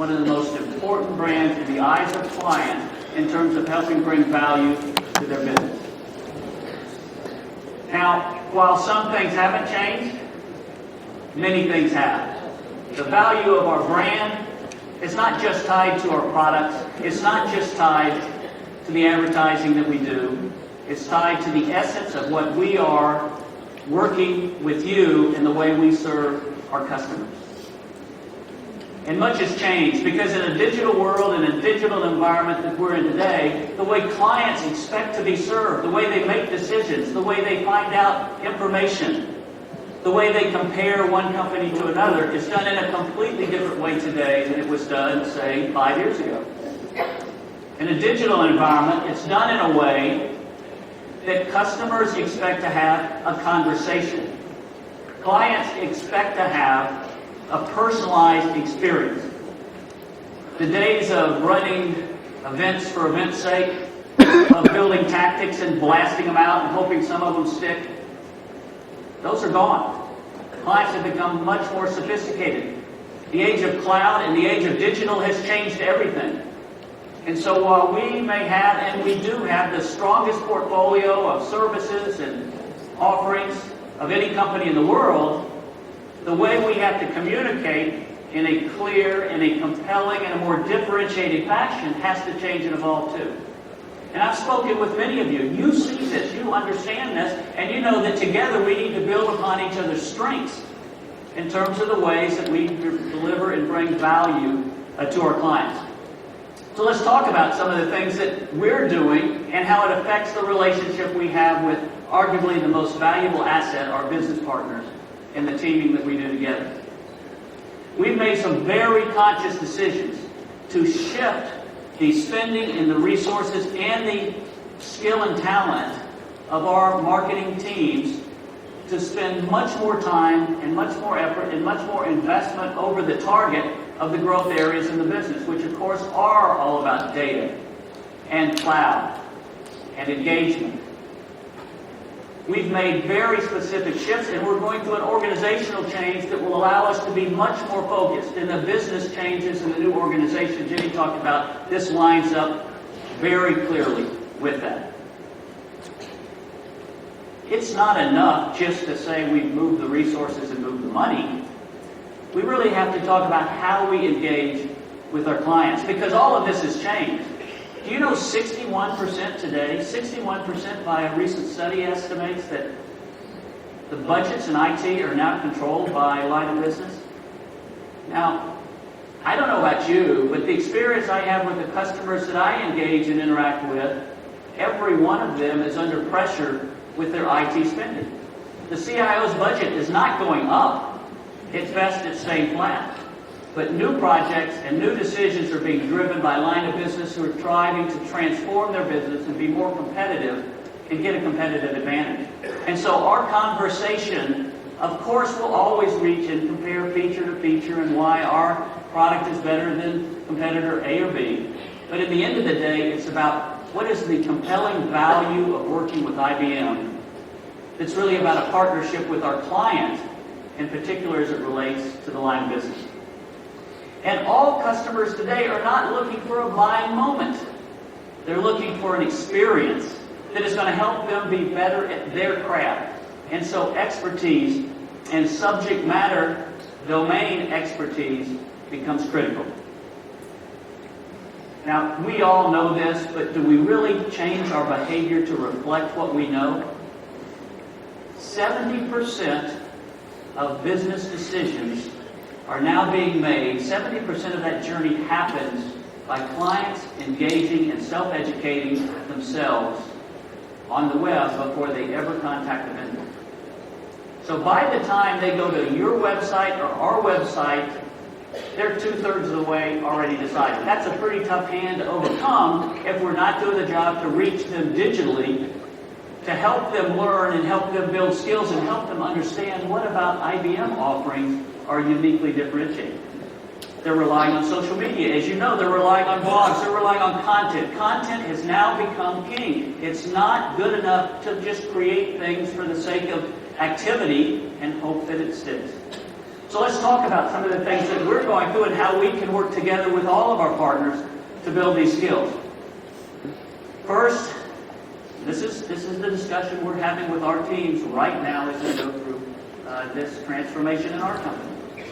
one of the most important brands in the eyes of clients in terms of helping bring value to their business. Now, while some things haven't changed, many things have. The value of our brand is not just tied to our products. It's not just tied to the advertising that we do. It's tied to the essence of what we are working with you in the way we serve our customers. And much has changed because in a digital world, in a digital environment that we're in today, the way clients expect to be served, the way they make decisions, the way they find out information, the way they compare one company to another is done in a completely different way today than it was done, say, 5 years ago. In a digital environment, it's done in a way that customers expect to have a conversation. Clients expect to have a personalized experience. The days of running events for events' sake, of building tactics and blasting them out and hoping some of them stick, those are gone. Clients have become much more sophisticated. The age of cloud and the age of digital has changed everything. And so while we may have, and we do have, the strongest portfolio of services and offerings of any company in the world, the way we have to communicate in a clear, in a compelling, and a more differentiated fashion has to change and evolve too. And I've spoken with many of you. You see this, you understand this, and you know that together we need to build upon each other's strengths in terms of the ways that we deliver and bring value to our clients. So let's talk about some of the things that we're doing and how it affects the relationship we have with arguably the most valuable asset, our business partners, and the teaming that we do together. We've made some very conscious decisions to shift the spending and the resources and the skill and talent of our marketing teams to spend much more time and much more effort and much more investment over the target of the growth areas in the business, which of course are all about data and cloud and engagement. We've made very specific shifts, and we're going through an organizational change that will allow us to be much more focused. And the business changes in the new organization Jenny talked about, this lines up very clearly with that. It's not enough just to say we've moved the resources and moved the money. We really have to talk about how we engage with our clients, because all of this has changed. Do you know 61% today, 61% by a recent study estimates that the budgets in IT are now controlled by line of business? Now, I don't know about you, but the experience I have with the customers that I engage and interact with, every one of them is under pressure with their IT spending. The CIO's budget is not going up. It's best it's staying flat. But new projects and new decisions are being driven by line of business who are trying to transform their business and be more competitive and get a competitive advantage. And so our conversation, of course, will always reach and compare feature to feature and why our product is better than competitor A or B. But at the end of the day, it's about what is the compelling value of working with IBM. It's really about a partnership with our client, in particular as it relates to the line of business. And all customers today are not looking for a buying moment. They're looking for an experience that is going to help them be better at their craft. And so expertise and subject matter domain expertise becomes critical. Now, we all know this, but do we really change our behavior to reflect what we know? 70% of business decisions are now being made, 70% of that journey happens by clients engaging and self-educating themselves on the web before they ever contact the vendor. So by the time they go to your website or our website, they're 2/3 of the way already decided. That's a pretty tough hand to overcome if we're not doing the job to reach them digitally, to help them learn and help them build skills and help them understand what about IBM offerings are uniquely differentiated. They're relying on social media. As you know, they're relying on blogs. They're relying on content. Content has now become king. It's not good enough to just create things for the sake of activity and hope that it sticks. So let's talk about some of the things that we're going through and how we can work together with all of our partners to build these skills. First, this is the discussion we're having with our teams right now as we go through this transformation in our company.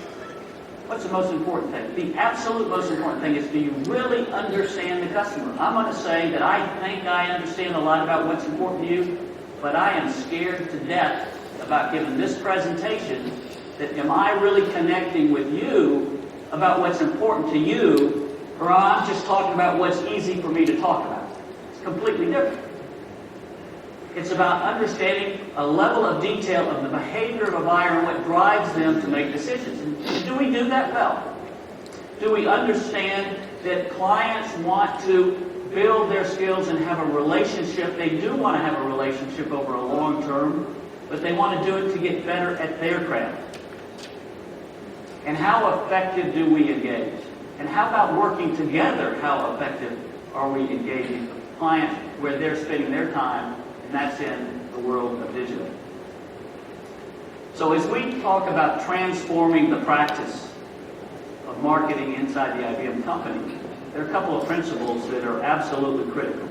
What's the most important thing? The absolute most important thing is, do you really understand the customer? I'm going to say that I think I understand a lot about what's important to you, but I am scared to death about giving this presentation that am I really connecting with you about what's important to you, or I'm just talking about what's easy for me to talk about. It's completely different. It's about understanding a level of detail of the behavior of a buyer and what drives them to make decisions. And do we do that well? Do we understand that clients want to build their skills and have a relationship? They do want to have a relationship over a long term, but they want to do it to get better at their craft. And how effective do we engage? And how about working together? How effective are we engaging clients where they're spending their time? And that's in the world of digital. So as we talk about transforming the practice of marketing inside the IBM company, there are a couple of principles that are absolutely critical.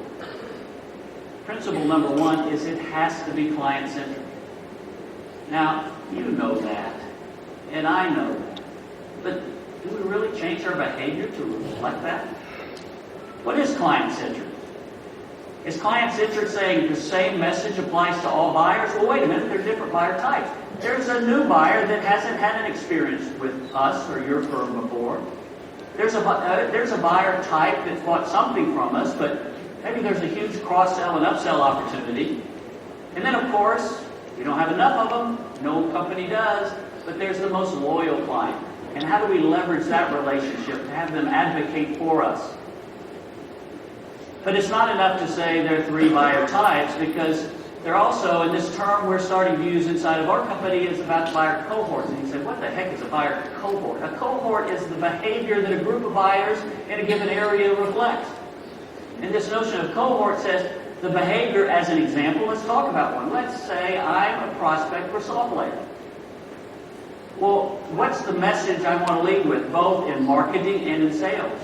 Principle number one is it has to be client-centric. Now, you know that, and I know that. But do we really change our behavior to reflect that? What is client-centric? Is client-centric saying the same message applies to all buyers? Well, wait a minute, there are different buyer types. There's a new buyer that hasn't had an experience with us or your firm before. There's a buyer type that's bought something from us, but maybe there's a huge cross-sell and upsell opportunity. And then, of course, we don't have enough of them. No company does. But there's the most loyal client. And how do we leverage that relationship to have them advocate for us? But it's not enough to say there are three buyer types, because they're also, in this term we're starting to use inside of our company, is about buyer cohorts. And you say, what the heck is a buyer cohort? A cohort is the behavior that a group of buyers in a given area reflects. And this notion of cohort says the behavior, as an example, let's talk about one. Let's say I'm a prospect for SoftLayer. Well, what's the message I want to lead with, both in marketing and in sales?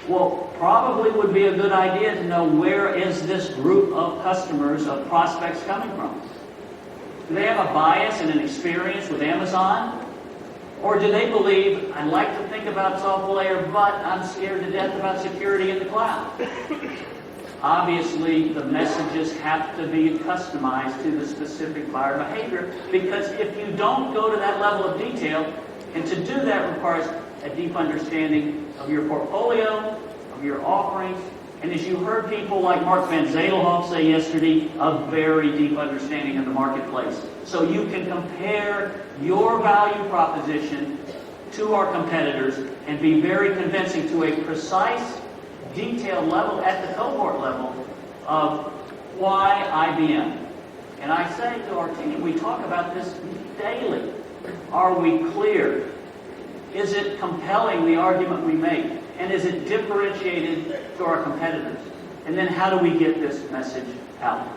Well, probably would be a good idea to know where is this group of customers, of prospects coming from. Do they have a bias and an experience with Amazon? Or do they believe, I like to think about SoftLayer, but I'm scared to death about security in the cloud? Obviously, the messages have to be customized to the specific buyer behavior, because if you don't go to that level of detail, and to do that requires a deep understanding of your portfolio, of your offerings, and as you heard people like Mark Van Zadelhoff say yesterday, a very deep understanding of the marketplace. So you can compare your value proposition to our competitors and be very convincing to a precise, detailed level at the cohort level of why IBM. And I say to our team, we talk about this daily. Are we clear? Is it compelling, the argument we make? And is it differentiated to our competitors? And then how do we get this message out?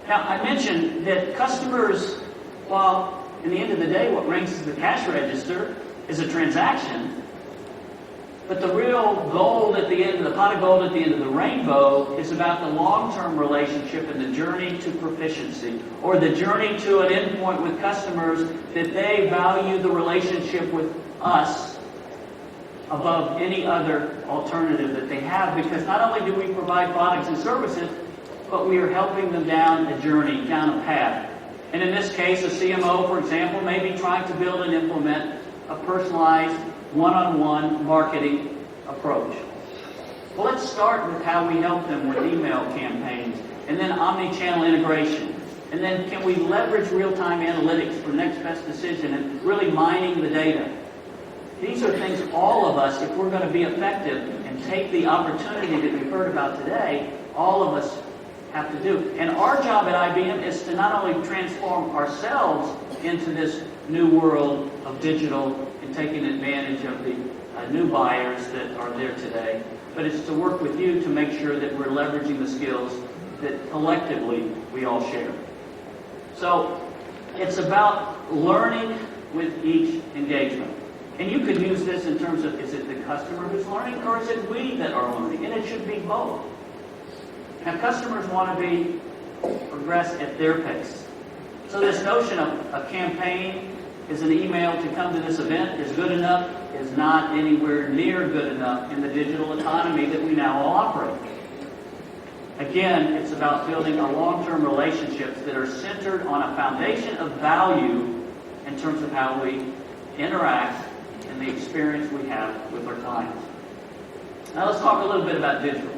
Now, I mentioned that customers, while in the end of the day what rings the cash register is a transaction, but the real gold at the end of the pot of gold at the end of the rainbow is about the long-term relationship and the journey to proficiency, or the journey to an endpoint with customers that they value the relationship with us above any other alternative that they have, because not only do we provide products and services, but we are helping them down a journey, down a path. And in this case, a CMO, for example, may be trying to build and implement a personalized one-on-one marketing approach. Well, let's start with how we help them with email campaigns, and then omni-channel integration. And then can we leverage real-time analytics for next best decision and really mining the data? These are things all of us, if we're going to be effective and take the opportunity that we've heard about today, all of us have to do. And our job at IBM is to not only transform ourselves into this new world of digital and taking advantage of the new buyers that are there today, but it's to work with you to make sure that we're leveraging the skills that collectively we all share. So it's about learning with each engagement. And you could use this in terms of, is it the customer who's learning, or is it we that are learning? And it should be both. Now, customers want to progress at their pace. So this notion of a campaign is an email to come to this event is good enough is not anywhere near good enough in the digital economy that we now all operate. Again, it's about building a long-term relationships that are centered on a foundation of value in terms of how we interact and the experience we have with our clients. Now let's talk a little bit about digital.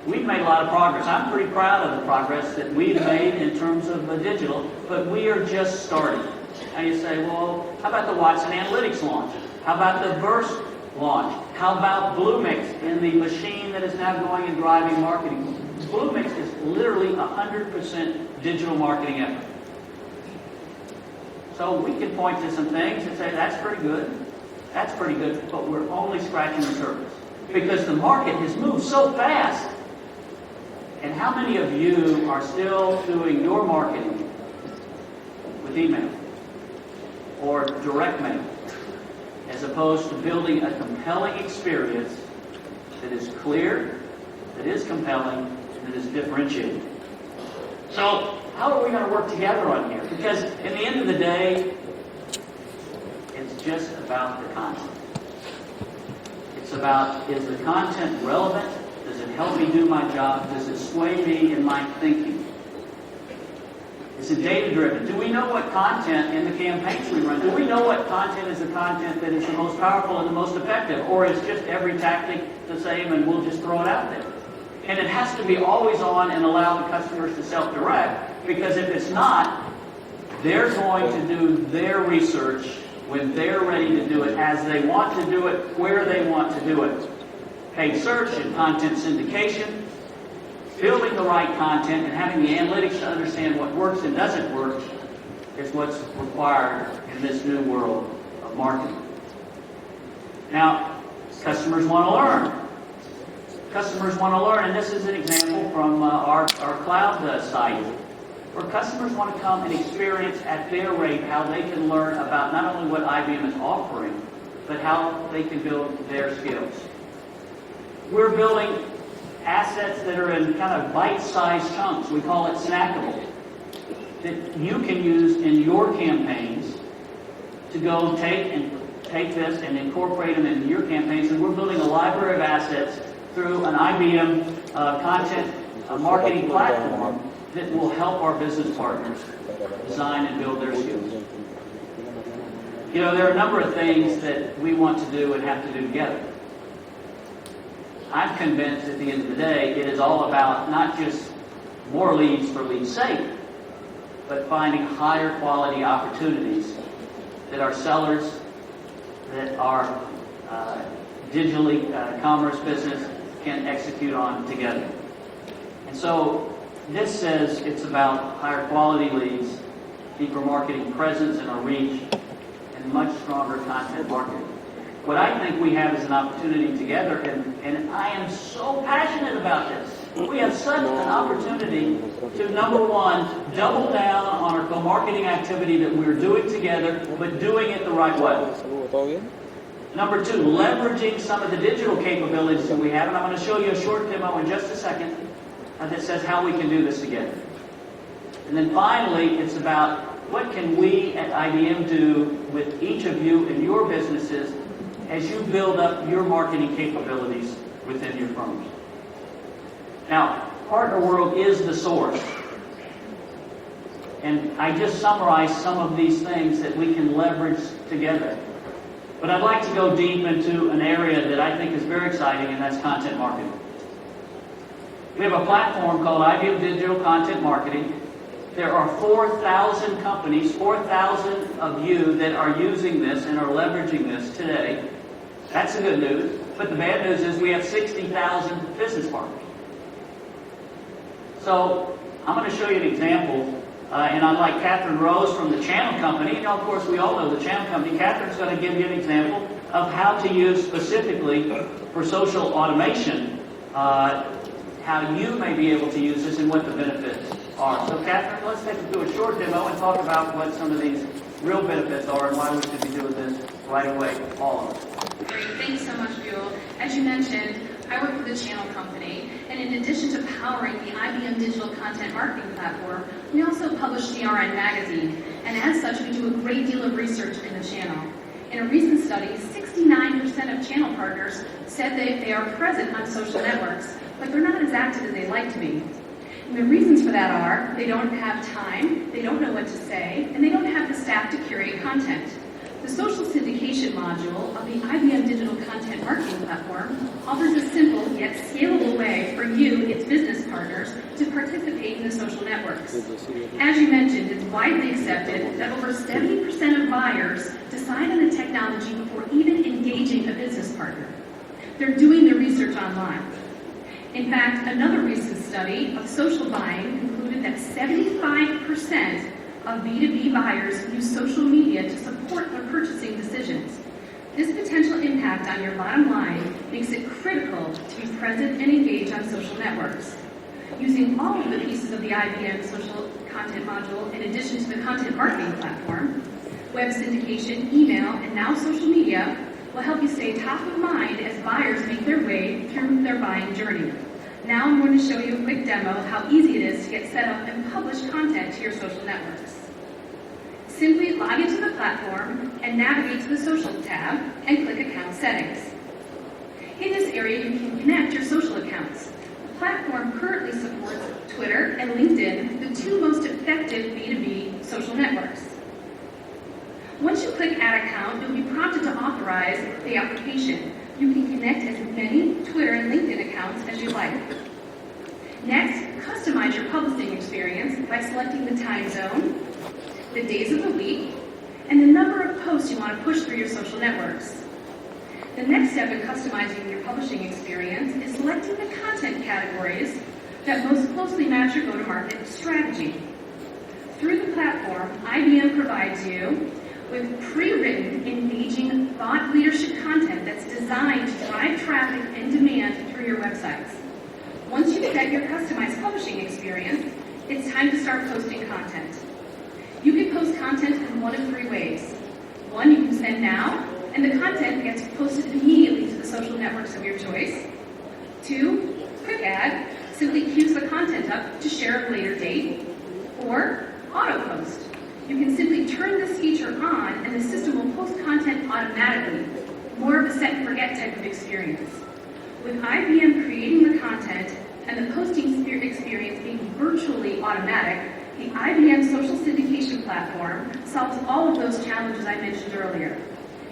We've made a lot of progress. I'm pretty proud of the progress that we've made in terms of digital, but we are just starting. And you say, well, how about the Watson Analytics launch? How about the Verse launch? How about Bluemix in the machine that is now going and driving marketing? Bluemix is literally 100% digital marketing effort. So we can point to some things and say, that's pretty good, but we're only scratching the surface. Because the market has moved so fast. And how many of you are still doing your marketing with email or direct mail, as opposed to building a compelling experience that is clear, that is compelling, and that is differentiated? So how are we going to work together on here? Because in the end of the day, it's just about the content. It's about, is the content relevant? Does it help me do my job? Does it sway me in my thinking? Is it data-driven? Do we know what content in the campaigns we run? Do we know what content is the content that is the most powerful and the most effective? Or is just every tactic the same and we'll just throw it out there? And it has to be always on and allow the customers to self-direct, because if it's not, they're going to do their research when they're ready to do it, as they want to do it, where they want to do it. Paid search and content syndication, building the right content and having the analytics to understand what works and doesn't work is what's required in this new world of marketing. Now, customers want to learn. Customers want to learn, and this is an example from our cloud site, where customers want to come and experience at their rate how they can learn about not only what IBM is offering, but how they can build their skills. We're building assets that are in kind of bite-sized chunks. We call it snackable, that you can use in your campaigns to go take this and incorporate them into your campaigns. And we're building a library of assets through an IBM content marketing platform that will help our business partners design and build their skills. You know, there are a number of things that we want to do and have to do together. I'm convinced at the end of the day, it is all about not just more leads for leads' sake, but finding higher quality opportunities that our sellers, that our digitally commerce business can execute on together. And so this says it's about higher quality leads, deeper marketing presence and our reach, and much stronger content marketing. What I think we have is an opportunity together, and I am so passionate about this. We have such an opportunity to, number one, double down on our co-marketing activity that we're doing together, but doing it the right way. Number two, leveraging some of the digital capabilities that we have, and I'm going to show you a short demo in just a second that says how we can do this together. And then finally, it's about what can we at IBM do with each of you in your businesses as you build up your marketing capabilities within your firms. Now, Partner World is the source. And I just summarized some of these things that we can leverage together. But I'd like to go deep into an area that I think is very exciting, and that's content marketing. We have a platform called IBM Digital Content Marketing. There are 4,000 companies, 4,000 of you that are using this and are leveraging this today. That's the good news. But the bad news is we have 60,000 business partners. So I'm going to show you an example. And I'd like Catherine Rose from the Channel Company. And of course, we all know the Channel Company. Catherine's going to give you an example of how to use specifically for social automation, how you may be able to use this and what the benefits are. So Catherine, let's do a short demo and talk about what some of these real benefits are and why we should be doing this right away, all of us. Great, thanks so much, Buell. As you mentioned, I work for the channel company, and in addition to powering the IBM digital content marketing platform, we also publish DRN magazine, and as such, we do a great deal of research in the channel. In a recent study, 69% of channel partners said that they are present on social networks, but they're not as active as they'd like to be. And the reasons for that are they don't have time, they don't know what to say, and they don't have the staff to curate content. The social syndication module of the IBM Digital Content Marketing Platform offers a simple yet scalable way for you, its business partners, to participate in the social networks. As you mentioned, it's widely accepted that over 70% of buyers decide on the technology before even engaging a business partner. They're doing their research online. In fact, another recent study of social buying concluded that 75% of B2B buyers use social media to support their purchasing decisions. This potential impact on your bottom line makes it critical to be present and engage on social networks. Using all of the pieces of the IBM social content module, in addition to the content marketing platform, web syndication, email, and now social media, will help you stay top of mind as buyers make their way through their buying journey. Now I'm going to show you a quick demo of how easy it is to get set up and publish content to your social networks. Simply log into the platform and navigate to the Social tab and click Account Settings. In this area, you can connect your social accounts. The platform currently supports Twitter and LinkedIn, the two most effective B2B social networks. Once you click Add Account, you'll be prompted to authorize the application. You can connect as many Twitter and LinkedIn accounts as you like. Next, customize your publishing experience by selecting the time zone, the days of the week, and the number of posts you want to push through your social networks. The next step in customizing your publishing experience is selecting the content categories that most closely match your go-to-market strategy. Through the platform, IBM provides you with pre-written, engaging thought leadership content that's designed to drive traffic and demand through your websites. Once you've set your customized publishing experience, it's time to start posting content. You can post content in one of three ways. One, you can send now, and the content gets posted immediately to the social networks of your choice. Two, quick add, simply queues the content up to share at a later date. Or auto post. You can simply turn this feature on and the system will post content automatically, more of a set and forget type of experience. With IBM creating the content and the posting experience being virtually automatic, the IBM social syndication platform solves all of those challenges I mentioned earlier.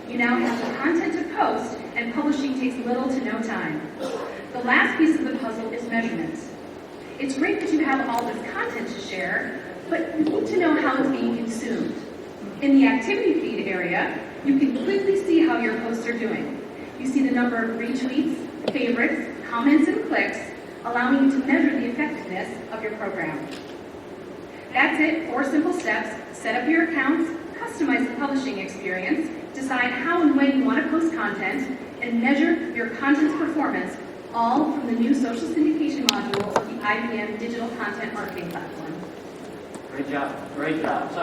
You now have the content to post, and publishing takes little to no time. The last piece of the puzzle is measurements. It's great that you have all this content to share, but you need to know how it's being consumed. In the activity feed area, you can quickly see how your posts are doing. You see the number of retweets, favorites, comments, and clicks, allowing you to measure the effectiveness of your program. That's it, 4 simple steps. Set up your accounts, customize the publishing experience, decide how and when you want to post content, and measure your content's performance, all from the new social syndication module of the IBM Digital Content Marketing Platform. Great job. Great job. So